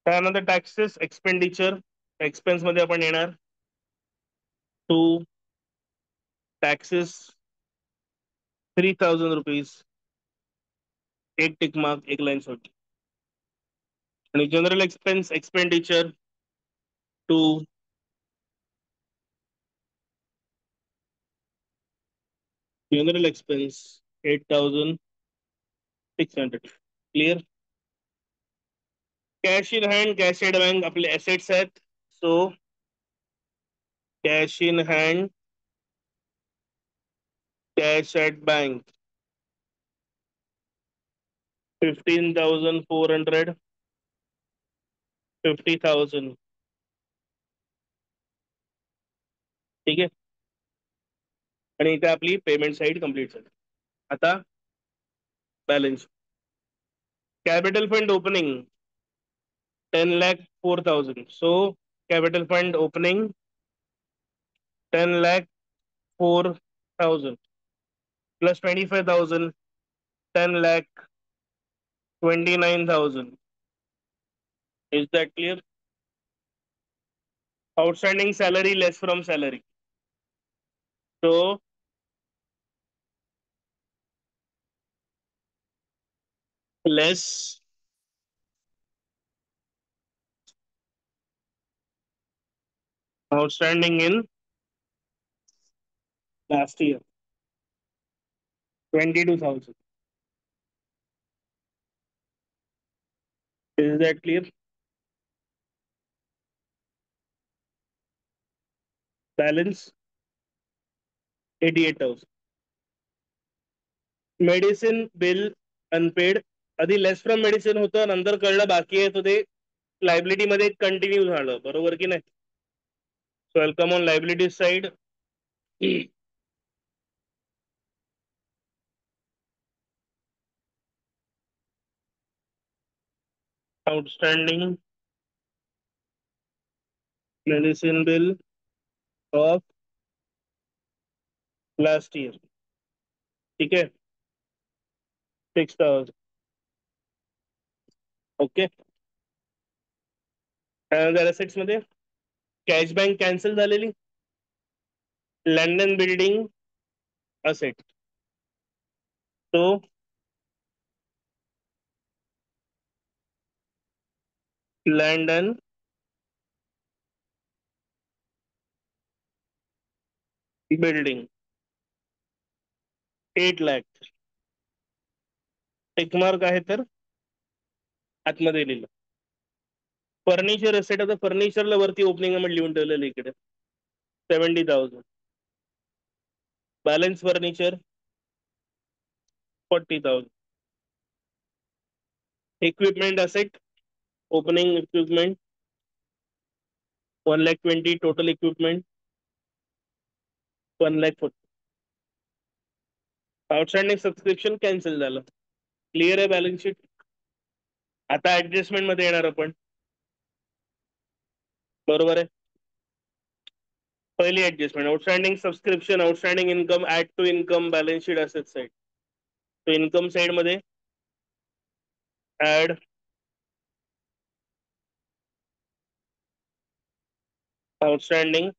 त्यानंतर टॅक्सेस एक्सपेंडिचर एक्सपेन्स मध्ये आपण येणार टू टॅक्सेस 3,000 रुपीज. एक टिक मार्क एक लाईन सोडली. आणि general expense expenditure to general expense 8,600. Clear? Cash in hand cash at bank आपले ऍसेट्स आहेत. So cash in hand cash at bank 15,400. 50,000. ठीक आहे. आणि इथे आपली पेमेंट साईड कम्प्लीट झाली. आता balance. Capital fund opening 10,04,000. So capital fund opening 10,04,000 plus 25,000 10,29,000. Is that clear? Outstanding salary less from salary. So less outstanding in last year 22,000. Is that clear? Balance 88,000. Medicine bill unpaid. आधी less from medicine होतं, नंतर कळलं बाकी आहे, तर ते liability मध्ये continue झालं. बरोबर की नाही? So welcome on liability side. Outstanding medicine bill of last year. ठीक आहे. 6,000. ओके. त्यानंतर असेट्स मध्ये कॅश बँक कॅन्सल झालेली. London building asset. तो लंडन बिल्डिंग 8 लाख. टिकमार्क आहे तर आतमध्ये लिहिलं. Furniture asset. आता फर्निचरला वरती ओपनिंग मध्ये लिहून ठेवलेलं इकडे 70,000. Balance furniture 40,000. Equipment asset opening equipment 1,20,000. Total equipment 1,40,000. Outstanding subscription cancel झालं. क्लिअर आहे बॅलन्स शीट. आता ऍडजस्टमेंट मध्ये येणार आपण. बरोबर आहे. पहिली adjustment outstanding subscription outstanding income add to income balance sheet asset side. तो इन्कम साईड मध्ये add outstanding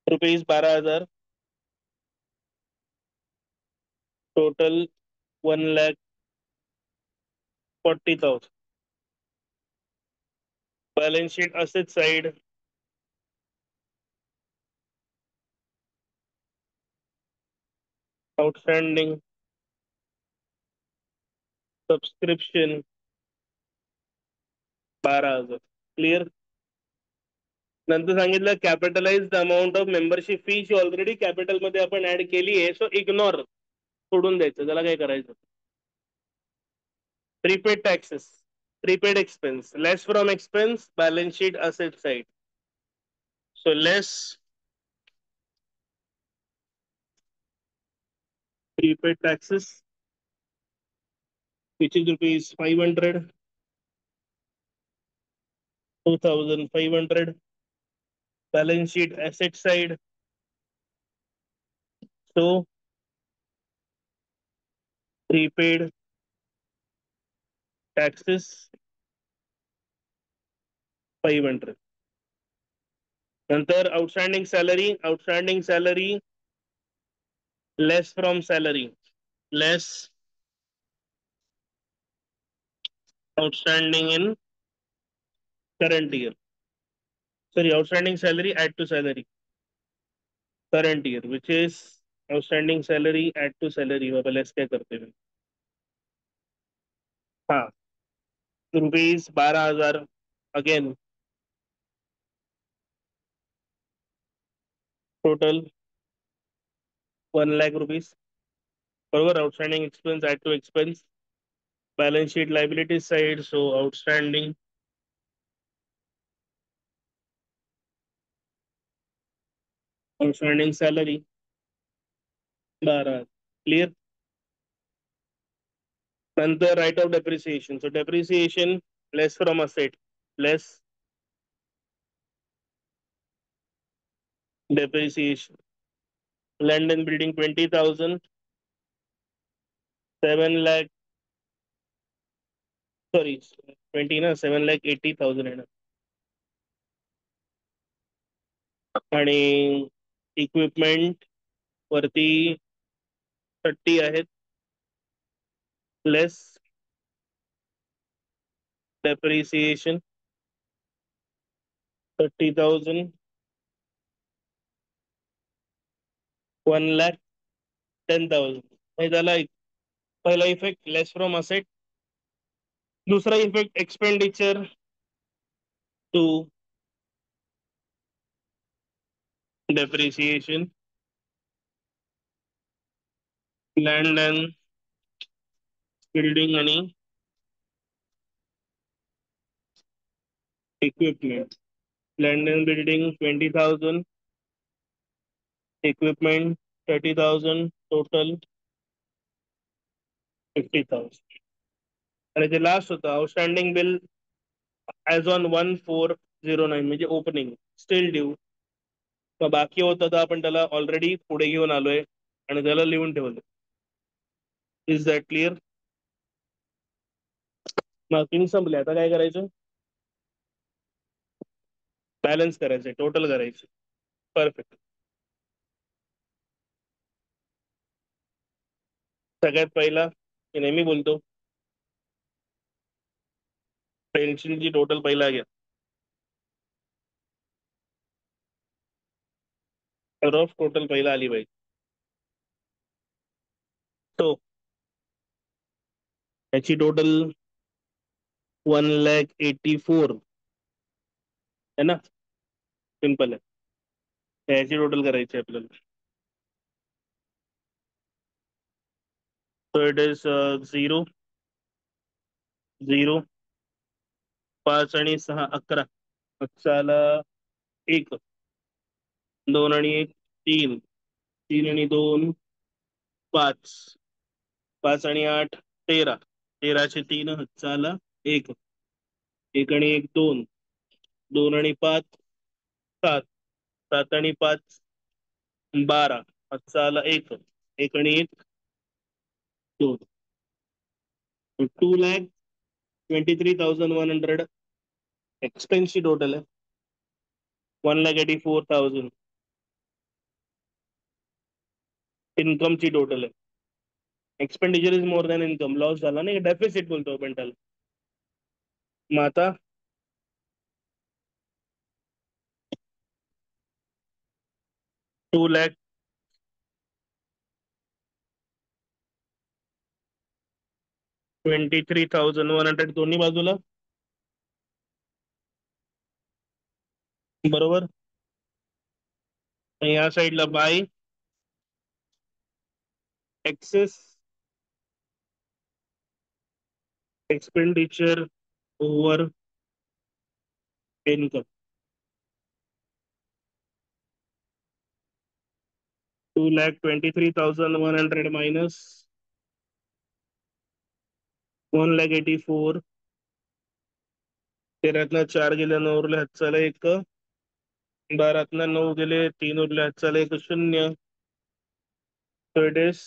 ₹12,000 total 1,40,000. Balance sheet asset side outstanding subscription 12,000. Clear. नंतर सांगितलं capitalise amount of membership fee जी ऑलरेडी कॅपिटल मध्ये आपण add केली आहे, so ignore, सोडून द्यायचं, त्याला काय करायचं. Prepaid taxes prepaid expense less from expense balance sheet asset side. So less prepaid taxes which is rupees 500, 2,500 balance sheet asset side. So prepaid taxes 500. नंतर outstanding salary less from salary, less outstanding in current year. Sorry, outstanding salary add to salary current year, which is outstanding salary add to salary. बाबा लेस क्या करते हैं. हाँ, ₹12,000 again total 1 lakh rupees. However, outstanding expense add to expense. Balance sheet liability side, so outstanding salary 12. Clear. And the right of depreciation. So depreciation less from asset, less depreciation. Land and building 20,000, 7 lakh, sorry, 20 na 7,80,000 आहे ना. आणि equipment वरती 30 आहेत, लेस depreciation 30,000, 1,10,000. हे झाला पहिला effect less from asset. दूसरा effect expenditure to depreciation, land and building आणि equipment. Land and building 20,000, equipment 30,000, total 50,000. आणि जे लास्ट होतं आउटस्टँडिंग बिल ऍज ऑन 1,409 म्हणजे ओपनिंग स्टील ड्यू. बाकी होतं तर आपण त्याला ऑलरेडी पुढे घेऊन आलोय आणि त्याला लिहून ठेवलं. Is that clear. मार्किंग संपले. आता काय करायचं, बॅलन्स करायचंय, टोटल करायचं. परफेक्ट. सगळ्यात पहिला मी नेहमी बोलतो पेन्शनची टोटल पहिला घ्या. रफ टोटल पहिला आली पाहिजे. तो याची टोटल 1,84,000 है ना. सिंपल आहे. याची टोटल करायची आपल्याला. सो इट इज 0, 0, 5 आणि 6 11. अक्षाला 1, 2 आणि 1 3, 3 आणि 2 5, 5 आणि 8 13, 13चे 3 हातचा 1, 1 आणि 1 2, 2 आणि 5 7, 7 आणि 5 12, हातचा 1, 1 आणि 1 2, 2,23,100 एक्सपेन्सची टोटल आहे. 1,84,000 इन्कमची टोटल आहे. Expenditure is more than income. Loss झाला नाही, डेफिसिट बोलतो आपण त्याला. मग आता 2,23,100 दोन्ही बाजूला बरोबर. आणि या साईडला bye access expenditure over income. 2,23,100 minus 1,84,000. 13तनं 4 गेले, 9 उरले, हातचाला 1, 12तनं 9 गेले, 3 उरले, हातचाला 1 0. So it is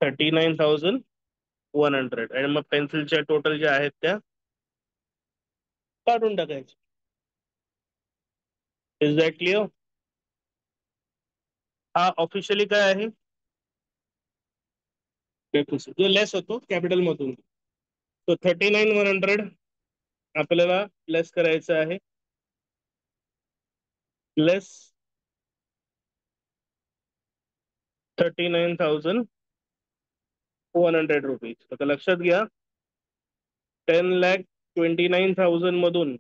39,100. आणि मग पेन्सिलच्या टोटल ज्या आहेत त्या काढून टाकायच्या. Is that clear? हा ऑफिशियली काय आहे? जो लेस होतो कॅपिटल मधून. तो 39,100 आपल्याला लेस करायचं आहे. लेस 39,100 रुपीज. आता लक्षात घ्या, 10,29,000 मधून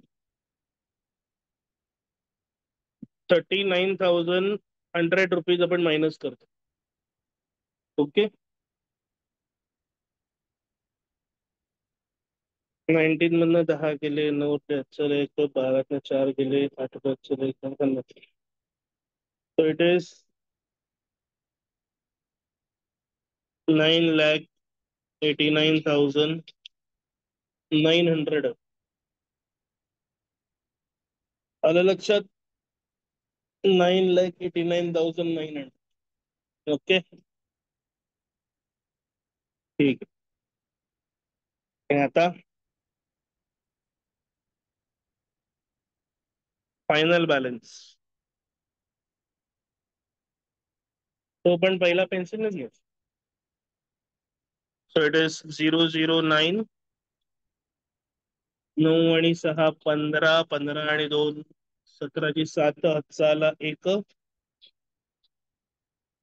39,100 रुपीज आपण मायनस करतो. ओके. 19 मधनं 10 गेले, 9 चले 1, 12 4 गेले, 8 चले 50. So it is 9,89,900. आलं लक्षात? 9,89,900. ओके, ठीक आहे. आता फायनल बॅलन्स तो पण पहिला पेन्सिलनेच घ्या. So it is 009. 9 आणि 6 15, 15 आणि 2 17ची 7, हातचाला 1,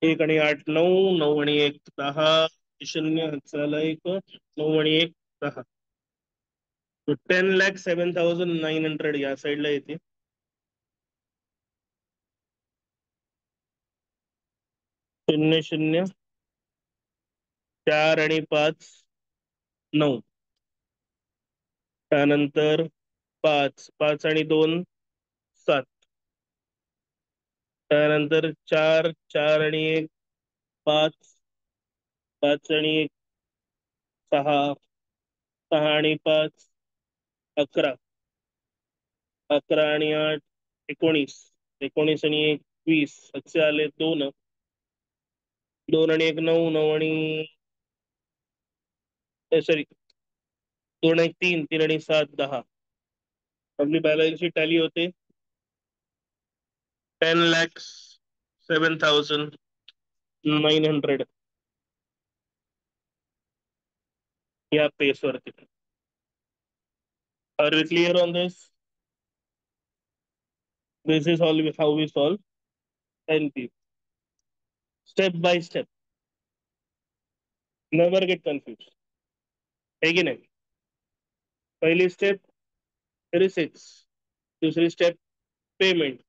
1 आणि 8 9, 9 आणि 1 10, 0 हातचाला 1, 9 आणि 1 10. 10,07,900 या साईडला येते. शून्य शून्य 4 आणि 5 9. त्यानंतर 5, 5 आणि 2 7. त्यानंतर 4, 4 आणि 1 5, 5 आणि 1 6, 6 आणि 5 11, 11 आणि 8 19, 19 आणि 1 20. असे आले 2, 2 आणि 1 9, 9 आणि सॉरी 2 आणि 3, 3 आणि 7 10. आपली बॅलन्स शीट टॅली होते 10,07,900 या पेस वरती. Are we clear on this? This is how we solve NP. Step by step. Never get confused. है की नाही? पहिली स्टेप रिसिप्ट्स, दुसरी स्टेप पेमेंट,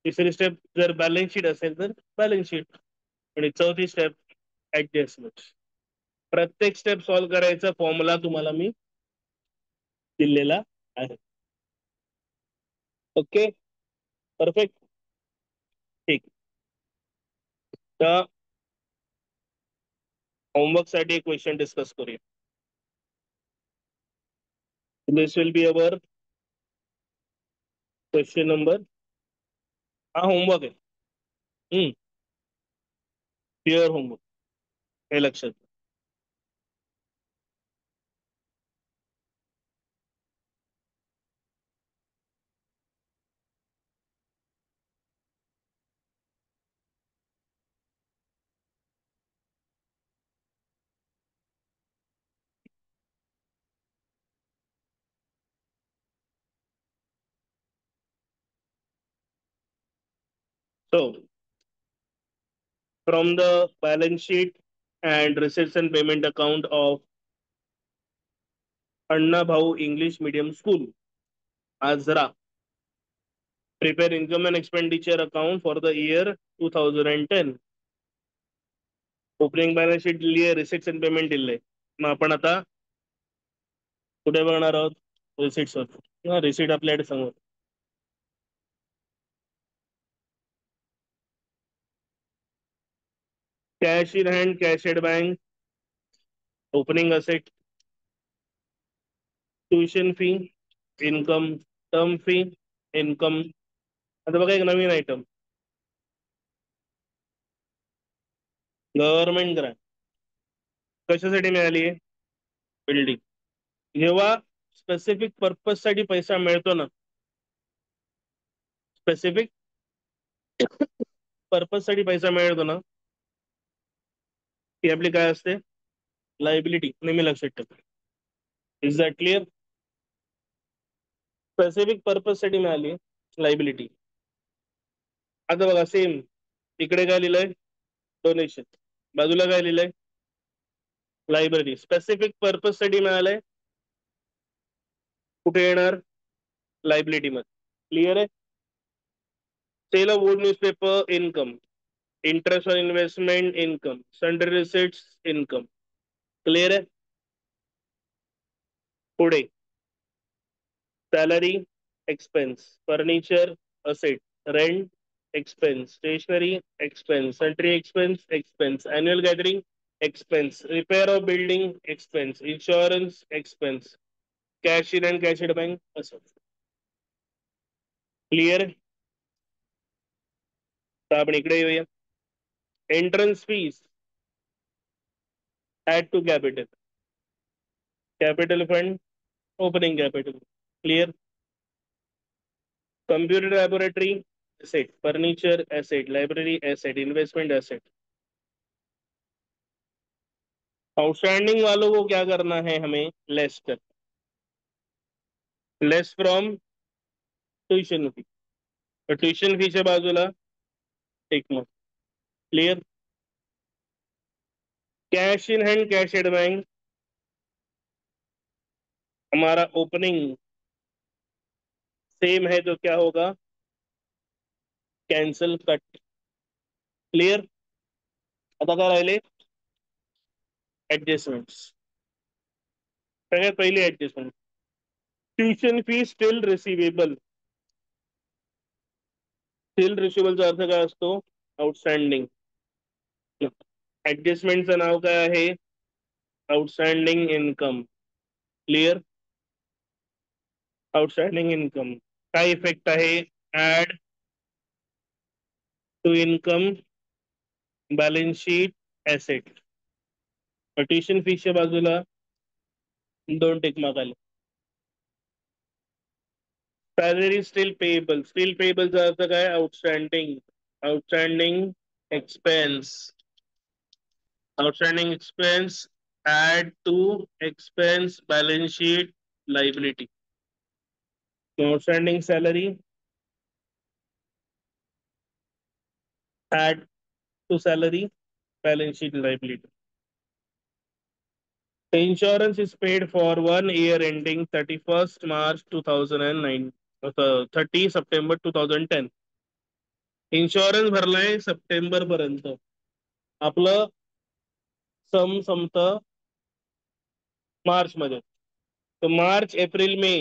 तिसरी स्टेप जर बॅलन्स शीट असेल तर बॅलन्स शीट, आणि चौथी स्टेप ऍडजस्टमेंट. प्रत्येक स्टेप सॉल्व्ह करायचा फॉर्म्युला तुम्हाला मी दिलेला आहे. ओके, परफेक्ट, ठीक. तर होमवर्क साठी एक क्वेश्चन डिस्कस करूया. This will be our question number. हा होमवर्क आहे. प्युअर होमवर्क, हे लक्षात घ्या. So, from the balance sheet and receipts and payment account of Anna Bhau English Medium School, Azra, prepare income and expenditure account for the year 2010. Opening balance sheet दिली आहे, receipts and payment दिले. मग आपण आता कुठे बघणार आहोत? रिसिट्सवर. Receipt आपल्याकडे समोर. Cash in hand, cash at bank, opening asset, tuition fee, income, term fee, income. आता बघा एक नवीन आयटम, गव्हर्नमेंट ग्रांट. कशासाठी मिळाली आहे? बिल्डिंग. जेव्हा स्पेसिफिक पर्पज साठी पैसा मिळतो ना, स्पेसिफिक पर्पज साठी पैसा मिळतो ना, ती आपली काय असते? लायबिलिटी. नेहमी लक्षात ठेवा. Is that clear? Specific purpose साठी मिळाली लायबिलिटी. आता बघा सेम, इकडे काय लिहिलंय? डोनेशन. बाजूला काय लिहिलंय? लायब्ररी. स्पेसिफिक पर्पज साठी मिळालंय, कुठे येणार? लायबिलिटी मध्ये. क्लिअर आहे? Sale of wood newspaper, income. Interest on investment, income. Sundry receipts, income. Clear आहे? पुढे salary, expense. Furniture, asset. Rent, expense. Stationery, expense. Sundry expense, expense. Annual gathering, expense. Repair of building, expense. Insurance, expense. Cash in and cash at bank, असं. Clear? तर आपण इकडे येऊया. Entrance fees add to capital. Capital fund, opening capital. Clear? Computer laboratory, asset. Furniture, asset. Library, asset. Investment, asset. Outstanding वालों को क्या करना है? हमें लेस कर, लेस फ्रॉम ट्युशन फी. तर ट्युशन फीच्या बाजूला एक मग. Clear? Cash in hand, cash at bank, हमारा ओपनिंग सेम है तो क्या होगा? Cancel, cut. क्लियर? आता काय राहिले? ऍडजस्टमेंट्स. सगळ्यात पहिली adjustment, tuition fee still receivable. Still रिसिवेबलचा अर्थ काय असतो? आउटस्टँडिंग. ऍडजस्टमेंटचं नाव काय आहे? Outstanding income. Clear? Outstanding income काय इफेक्ट आहे? Add to income, balance sheet, asset. Tuition फीच्या बाजूला दोन टिक मार्क आले. Salary still payable. स्टील पेएबलचा अर्थ काय? Outstanding. Outstanding expense. Outstanding expense add to expense, balance sheet, liability. Outstanding salary add to salary, balance sheet, liability. The insurance is paid for 1 year ending 31st March 2009, 30 September 2010. Insurance भरलाय September पर्यंत. आपलं सम संपतं मार्च मध्ये. तर March, April, मे,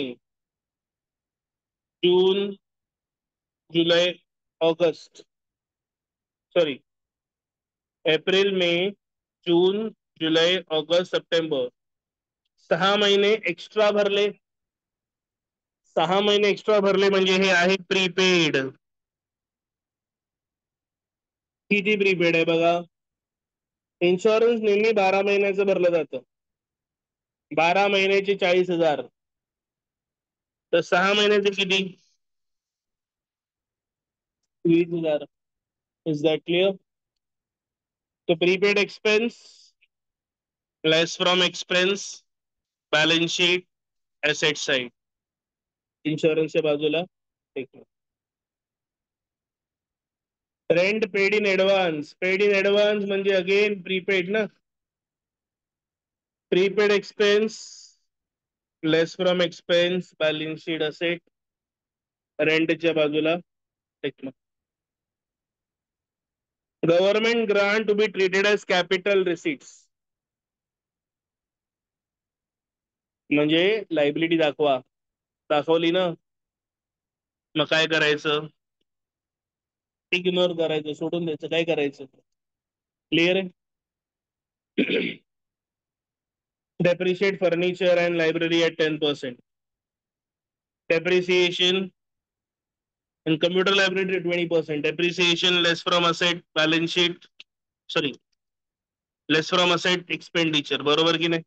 जून, जुलै, August, sorry, April, मे, जून, जुलै, August, September 6 महिने extra भरले. 6 महिने extra भरले म्हणजे हे आहे प्रीपेड. किती प्रीपेड आहे बघा. इन्शुरन्स नेहमी 12 महिन्याचं भरलं जातं. 12 महिन्याचे 40,000. तर 6 महिन्याचे किती? 20,000. Is that clear? तो prepaid expense less from expense, balance sheet, asset side. इन्शुरन्सच्या बाजूला rent paid in advance. Paid in advance म्हणजे अगेन प्रीपेड ना. Prepaid expense less from expense, balance sheet, asset, रेंटच्या बाजूला government grant to be treated as capital receipts. म्हणजे liability दाखवा. दाखवली ना, मग काय करायचं? इग्नोर करायचं, सोडून द्यायचं. काय करायचं? क्लिअर आहे? Depreciate furniture and library at 10%. Depreciation and computer library at 20%. Depreciation less from asset, balance sheet, sorry, less from asset expenditure. बरोबर की नाही?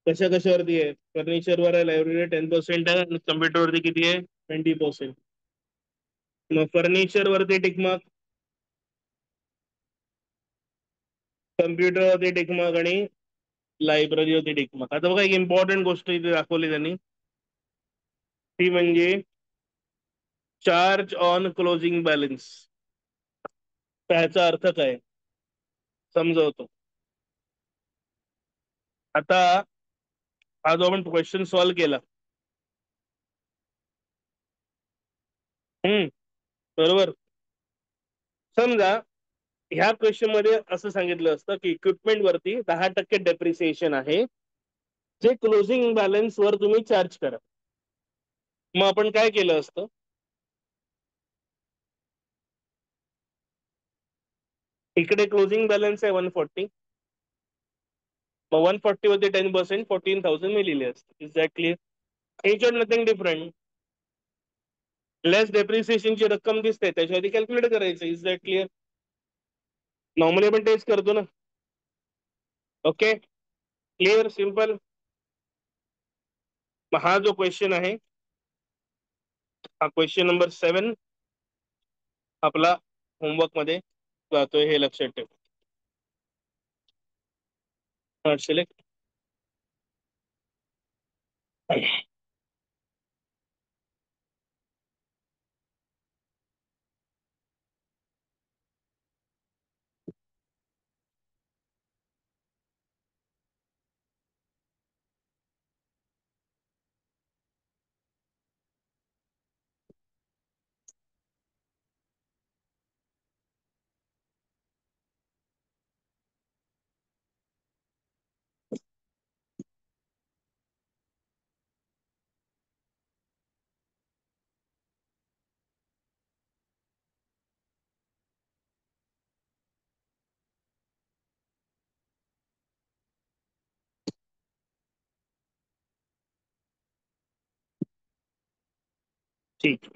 कशा कशावरती आहे? फर्निचरवर आहे, लायब्ररी 10% आहे, आणि कम्प्युटरवरती किती आहे? 20%. मग फर्निचर वरती टिकमार्क, कम्प्युटर वरती टिकमार्क, आणि लायब्ररी होती टिकमार्क. आता बघा एक इम्पॉर्टंट गोष्ट इथे दाखवली त्यांनी, ती म्हणजे चार्ज ऑन क्लोजिंग बॅलन्स. त्याचा अर्थ काय समजवतो. आता हा जो आपण क्वेश्चन सॉल्व्ह केला, बरोबर. समजा ह्या क्वेश्चन मध्ये असं सांगितलं असतं की इक्विपमेंट वरती 10% डेप्रिसिएशन आहे, जे क्लोजिंग बॅलन्स वर तुम्ही चार्ज करा. मग आपण काय केलं असतं? इकडे क्लोजिंग बॅलन्स आहे 140, मग 140 वरती 10% 14,000 मी लिहिले असते. Is that clear? ह्याच्यात नथिंग डिफरंट. लेस डेप्रिसिएशनची रक्कम दिसते, त्याच्यावरती कॅल्क्युलेट करायचं. Is that clear? नॉर्मली आपण तेच करतो ना. Okay, clear, simple. हा जो क्वेश्चन आहे, हा क्वेश्चन नंबर 7 आपला होमवर्क मध्ये जातोय, हे लक्षात ठेव. सिलेक्ट. ठीक.